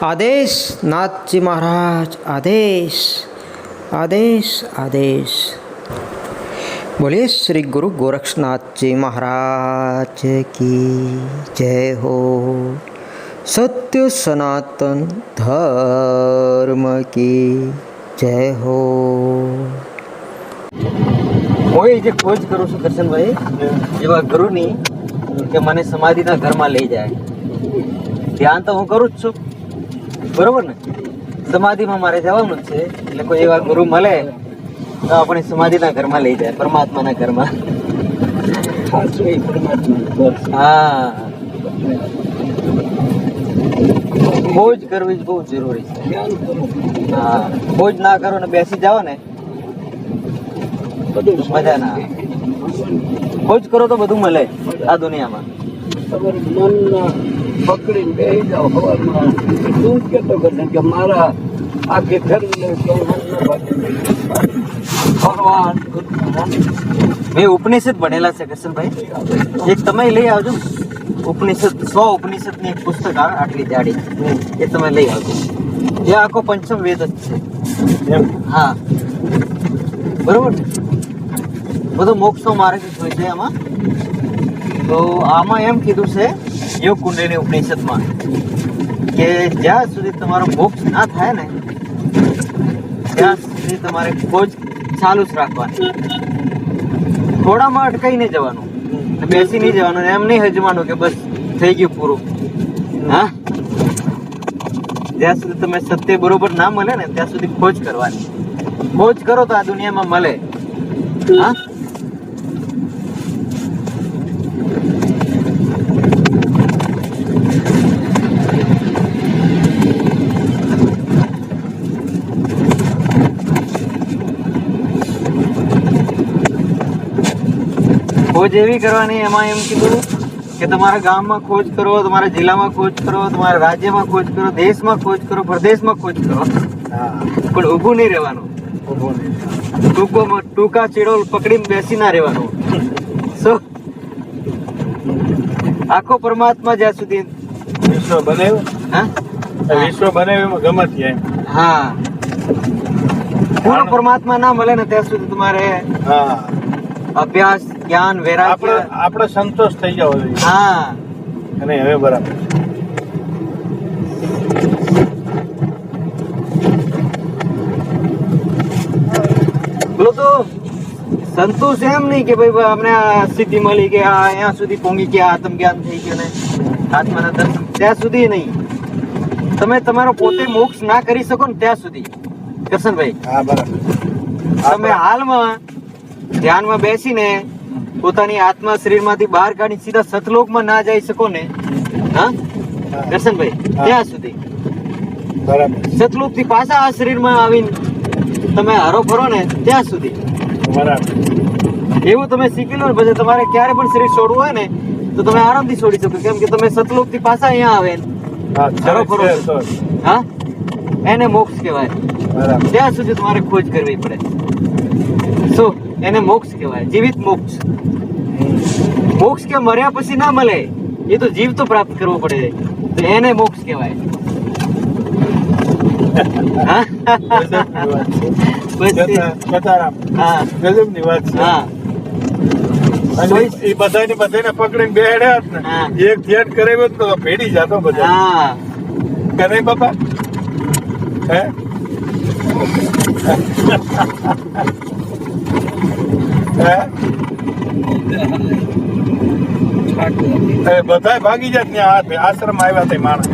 आदेश नाथ जी महाराज, आदेश आदेश आदेश। बोलिए श्री गुरु गोरक्षनाथ जी महाराज की जय हो। सत्य सनातन धर्म की जय हो। કોઈ જે ખોજ કરું છું કરશનભાઈ એવા ગુરુની કે મને સમાધિના ઘરમાં લઈ જાય. ધ્યાન તો હું કરું જ છું, બરોબર ને? સમાધિમાં મારે જવાનું જ છે, એટલે કોઈ એવા ગુરુ મળે તો આપણે સમાધિના ઘરમાં લઈ જાય, પરમાત્માના ઘરમાં. હા, ખોજ કરવી બહુ જરૂરી છે. હા, ખોજ ના કરો ને બેસી જાઓ ને મજા ના આવે. ખોજ કરો તો બધું મળે આ દુનિયામાં. પકડીને બેસી જાઓ સવારમાં, તું કેતો કરશે કે મારા આખી ફેરવી ભગવાન. મેં ઉપનિષદ ભણેલા છે કરશનભાઈ, એક તમે લઈ આવજો. ઉપનિષદ 100 ઉપનિષદની એક પુસ્તક આવે આટલી જાડી, એ તમે લઈ આવજો. એ આખો પંચમ વેદ જ છે. હા, બરોબર ને? બધો મોક્ષનો માર્ગ જ હોય છે આમાં. તો આમાં એમ કીધું છે યોગ કુંડલીની ઉપનિષદમાં કે જ્યાં સુધી તમારો મોક્ષ ના થાય ને ત્યાં સુધી તમારે ખોજ ચાલુ જ રાખવાની. થોડામાં અટકાઈ નહીં જવાનું, બેસી નહીં જવાનું, એમ નહીં હજવાનું કે બસ થઈ ગયું પૂરું. હા, જ્યાં સુધી તમે સત્ય બરોબર ના મળે ને ત્યાં સુધી ખોજ કરવાની. ખોજ કરો તો આ દુનિયામાં મળે. હા, ખોજ એવી કરવાની, એમાં એમ કીધું કે તમારા ગામમાં ખોજ કરો, તમારા જિલ્લામાં ખોજ કરો, તમારા રાજ્યમાં ખોજ કરો, દેશમાં ખોજ કરો, પ્રદેશમાં ખોજ કરો, પણ ઊભું નહીં રહેવાનું. ટૂંકા ચીડોલ પકડીને બેસી ના રહેવાનું. આખો પરમાત્મા જ્યાં સુધી વિશ્વ બનાવ્યું, હા, વિશ્વ બનાવ્યું ગમે ત્યાં. હા, પૂર્ણ પરમાત્મા ના મળે ને ત્યાં સુધી તમારે હા, અભ્યાસ, જ્ઞાન, વૈરાગ્ય, આપણે સંતોષ થઈ જવો જોઈએ. હા, અને હવે બરાબર બોલો. તો સંતોષ એમ નહીં કે ભાઈ અમને આ સિદ્ધિ મળી કે અહીંયા સુધી પહોંચી ગયા, આત્મજ્ઞાન થઈ ગયું ને આત્માના દર્શન, ત્યાં સુધી નહીં. તમે તમારો પોતે મોક્ષ ના કરી શકો ને ત્યાં સુધી કરશનભાઈ. હા, બરાબર. તમે હાલમાં ધ્યાનમાં બેસીને પોતાની આત્મા શરીરમાંથી બહાર કાઢી સીધા સતલોકમાં ના જઈ શકો ને, હા કરશનભાઈ, ત્યાં સુધી બરાબર. સતલોકથી પાછા આ શરીરમાં આવીને તમે હરો ફરો ને ત્યાં સુધી બરાબર. એવું તમે શીખી લો ને, પછી તમારે ક્યારે પણ શરીર છોડવું હોય ને તો તમે આરામથી છોડી શકો, કેમ કે તમે સતલોકથી પાછા અહીંયા આવે હરો ફરો, હા, એને મોક્ષ કહેવાય. ત્યાં સુધી તમારે ખોજ કરવી પડે. શું એને મોક્ષ કહેવાય? જીવિત મોક્ષ. મોક્ષ કે મર્યા પછી ના મળે, એ તો જીવ તો પ્રાપ્ત કરવો પડે, તો એને મોક્ષ કહેવાય. ગજબની વાત છે. હા, એ બધાને પકડીને બેહાડ્યા જ ને, એક ધ્યાન કરાવ્યો તો ભેડી જતો બધા. હા, કે નહીં બાપા? હે, બધા ભાગી જાત ને. આશ્રમ આવ્યા તે માણસ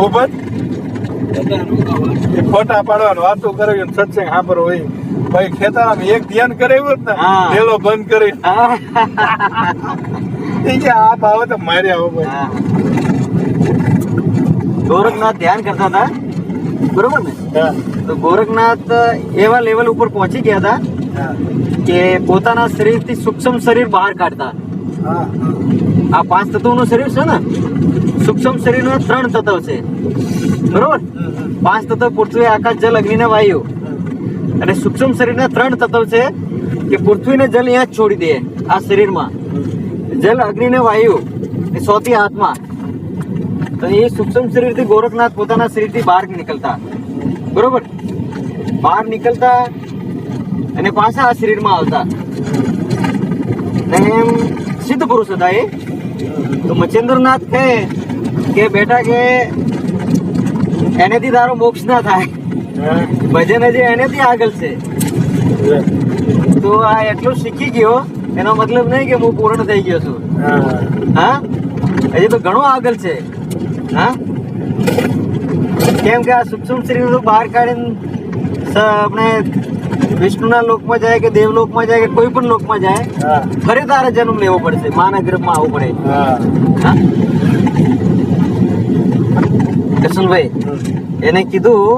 ઉભત ફોટા પાડવાનું, વાતો કરવી, સત્સંગ સાંભળવો હોય. ભાઈ ખેતરમાં એક ધ્યાન કરાવ્યું જ ને, ડેલો બંધ કરી આ ભાવ તો માર્યા હો ભાઈ. ગોરખનાથ ધ્યાન કરતા હતા, બરોબર ને? તો ગોરખનાથ એવા લેવલ ઉપર પહોંચી ગયા હતા કે પોતાના શરીરથી સૂક્ષ્મ શરીર બહાર કાઢતા. આ 5 તત્વોનું શરીર છે ને, સૂક્ષ્મ શરીરના 3 તત્વ છે, બરોબર? 5 તત્વ પૃથ્વી, આકાશ, જલ, અગ્નિ ને વાયુ. અને સૂક્ષ્મ શરીરના 3 તત્વ છે કે પૃથ્વી ને જલ અહીંયા જ છોડી દે આ શરીરમાં, જલ, અગ્નિ ને વાયુ, એ 100થી આત્મા. તો એ સૂક્ષ્મ શરીરથી ગોરખનાથ પોતાના શરીરથી બહાર નીકળતા, બરોબર, બહાર નીકળતા અને પાછા આ શરીરમાં આવતા. અને એમ સિદ્ધ પુરુષ હતા એ. તો મચ્છેન્દ્રનાથ કહે કે બેટા કે એનેથી તારો મોક્ષ ના થાય, ભજન હજી એનેથી આગળ છે. તો આ એટલું શીખી ગયો એનો મતલબ નહીં કે હું પૂર્ણ થઈ ગયો છું. હા, હજી તો ઘણો આગળ છે. હા, કેમ કે આ સૂક્ષ્મ શરીર બહાર કાઢીને આપણે વિષ્ણુના લોકમાં જાય કે દેવલોકમાં જાય કે કોઈ પણ લોકમાં જાય, ફરી તારે જન્મ લેવો પડશે, માના ગર્ભમાં આવવું પડે. હા, કૃષ્ણભાઈ એને કીધું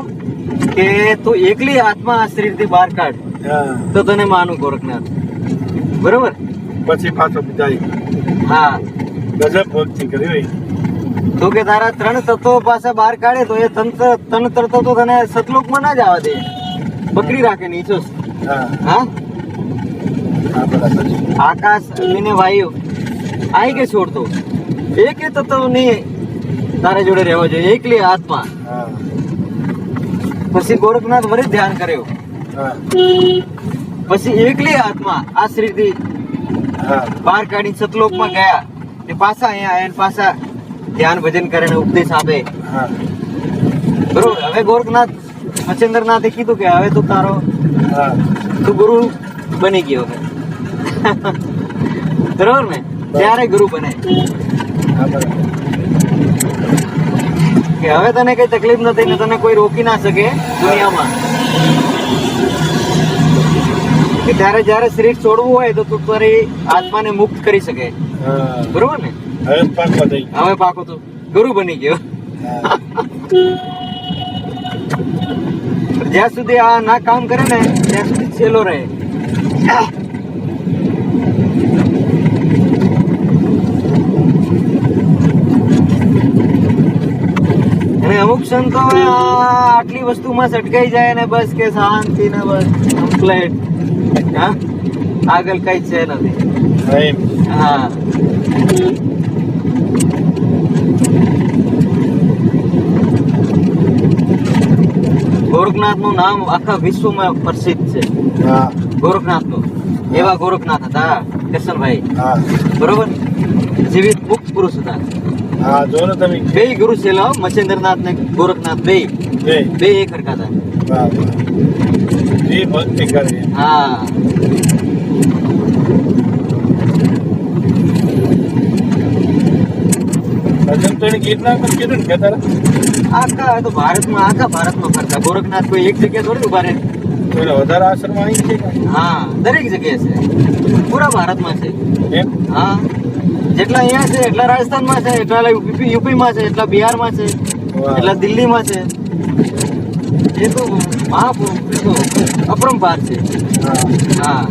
કે તું એકલી આત્મા આ શરીરથી બહાર કાઢ તો તને માનું ગોરખનાથ, બરોબર. પછી પાછો જાય. હા, ગજબ ભક્તિ કરી. તો કે તારા 3 તત્વો પાછા બહાર કાઢે તો એ 3 તત્વો તો તને સતલોકમાં ના જવા દે, પકડી રાખે નીચો. હા, આકાશ અગ્નિ ને વાયુ આઈ કે છોડતો એક તત્વ નહીં તારે જોડે રહેવો જોઈએ, એકલી આત્મા. પછી ગોરખનાથ વળી ધ્યાન કર્યો. પછી એકલી આત્મા આ શરીરથી બહાર કાઢી સતલોકમાં ગયા, એ પાછા અહીંયા આયા, પાછા ધ્યાન ભજન કરીને ઉપદેશ આપે. બરોબર. હવે ગોરખનાથ મચ્છેન્દ્રનાથે કીધું કે હવે તું તારો તું ગુરુ બની ગયો. બરોબર ને, ત્યારે ગુરુ બને કે હવે તને કઈ તકલીફ નથી ને તને કોઈ રોકી ના શકે દુનિયામાં. કે ત્યારે જયારે શરીર છોડવું હોય તો તું તારી આત્માને મુક્ત કરી શકે. બરોબર ને, હવે પાકો તું ગુરુ બની ગયો. જ્યાં સુધી આ ના કામ કરે ને ત્યાં સુધી છેલ્લો રહે. અને અમુક સંતો આટલી વસ્તુમાં સટકાઈ જાય ને બસ કે શાંતિ ને બસ કમ્પ્લેટ. હા, આગળ કઈ છે નથી. હા, ગોરખનાથ નું નામ આખા વિશ્વમાં પ્રસિદ્ધ છે. ગોરખનાથ નું એવા ગોરખનાથ હતા કિશનભાઈ, બરોબર, જીવિત મુક્ત પુરુષ હતા. બે ગુરુ છે, મચ્છેન્દ્રનાથ ને ગોરખનાથ બે એક હરખા હતા. હા, આખા તો ભારતમાં ફરતા. ગોરખનાથ કોઈ એક જગ્યા થોડી ઉભા રહે. વધારે આશ્રમ અહીં છે. હા, દરેક જગ્યાએ છે, પૂરા ભારતમાં છે. હા, જેટલા અહીંયા છે એટલા રાજસ્થાનમાં છે, એટલા યુપીમાં છે, એટલા બિહારમાં છે, એટલા દિલ્હીમાં છે. એ તો અપરંપાર છે. હા,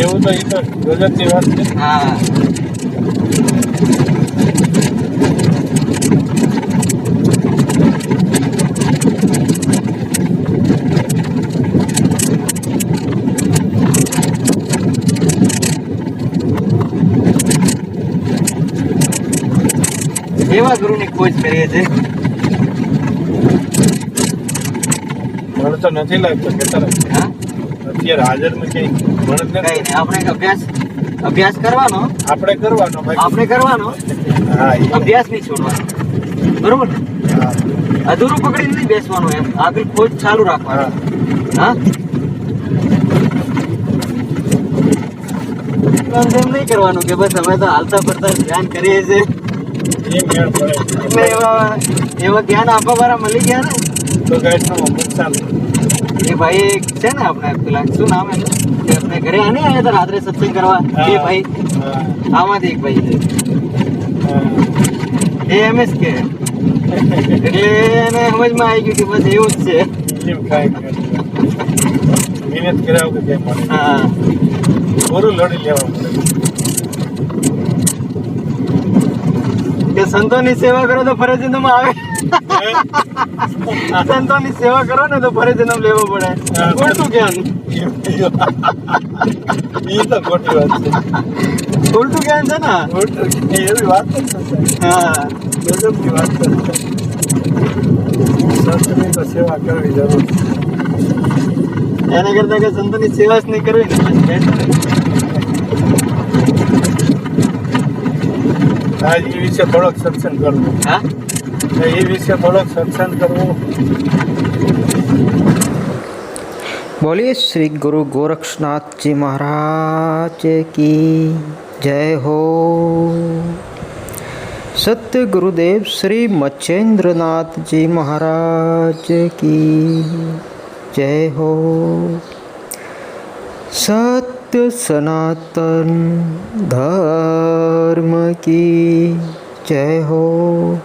એવું તો એ તો ગજબની વાત છે. હા, એવા ગુરુની ખોજ કરીએ છીએ. મને તો નથી લાગતું કે અત્યારે હાજરમાં કઈ આપણે અભ્યાસ કરવાનો, આપણે કરવાનો. હા, અભ્યાસ નહીં છોડવાનો, બરોબર ને. અધૂરું પકડીને નહીં બેસવાનું, એમ આગળ ખોજ ચાલુ રાખવાનું. હા, એમ નહીં કરવાનું કે બસ અમે તો હાલતા ફરતા ધ્યાન કરીએ છીએ. એવા જ્ઞાન આપવા વાળા મળી ગયા ને તો નુકસાન. એ ભાઈ એક છે ને આપણે પેલા શું નામ એનું, કે આપણે ઘરે નહીં આવ્યા હતા રાત્રે સત્સંગ કરવા, એ ભાઈ આમાંથી એક ભાઈ છે, એ એમ જ કે એટલે એને સમજમાં આવી ગયું કે બસ એવું જ છે. મહેનત કરાવ કે હા, પૂરું લડી લેવા પડે. કે સંતોની સેવા કરો તો ફરજિંદમાં આવે. સંતોની સેવા કરો ને તો ફરી જન્મ લેવો પડે. ખોટું જ્ઞાન. એ તો ખોટી વાત છે. ખોટું જ્ઞાન છે ને. એવી વાત જ નથી. હા. ગજબની વાત છે. સંતની તો સેવા કરવી જરૂર છે. એના કરતા કે સંતોની સેવા જ નહીં કરવી ને પછી બેઠું નહીં. આ એ વિશે થોડોક સત્સંગ કરવો. હા. એ વિશે થોડોક સત્સંગ કરવો. બોલીએ શ્રી ગુરુ ગોરક્ષનાથજી મહારાજ કી જય હો. સત્ય ગુરુદેવ શ્રી મચ્છેન્દ્રનાથજી મહારાજ કી જય હો. સત્ય સનાતન ધર્મ की जय हो.